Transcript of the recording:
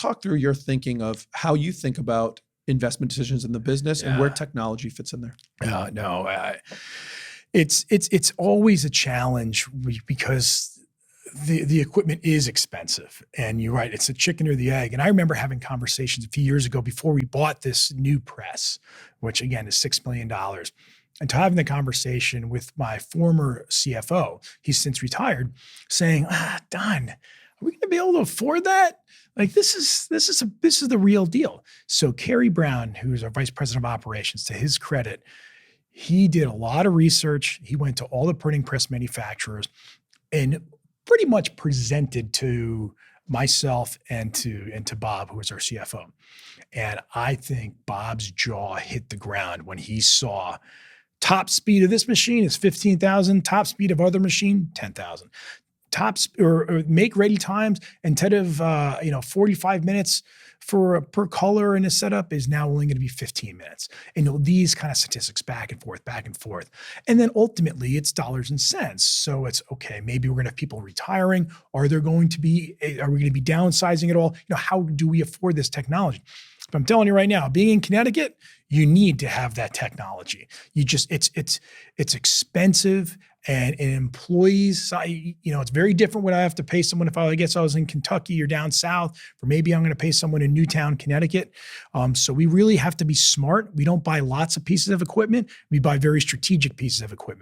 talk through your thinking of how you think about investment decisions in the business and where technology fits in there. It's always a challenge because the equipment is expensive, and you're right, it's a chicken or the egg. And I remember having conversations a few years ago before we bought this new press, which again is $6 million. And to having the conversation with my former CFO, he's since retired, saying, Don, are we going to be able to afford that? Like this is the real deal. So Kerry Brown, who's our vice president of operations, to his credit, he did a lot of research. He went to all the printing press manufacturers and pretty much presented to myself and to Bob, who was our CFO. And I think Bob's jaw hit the ground when he saw top speed of this machine is 15,000, top speed of other machine, 10,000. Or make ready times instead of 45 minutes per color in a setup is now only going to be 15 minutes. And these kind of statistics back and forth. And then ultimately it's dollars and cents. So it's okay, maybe we're going to have people retiring. Are we going to be downsizing at all? How do we afford this technology? But I'm telling you right now, being in Connecticut, you need to have that technology. It's expensive, and employees, it's very different what I have to pay someone if I was in Kentucky or down south, or maybe I'm going to pay someone in Newtown, Connecticut. So we really have to be smart. We don't buy lots of pieces of equipment. We buy very strategic pieces of equipment.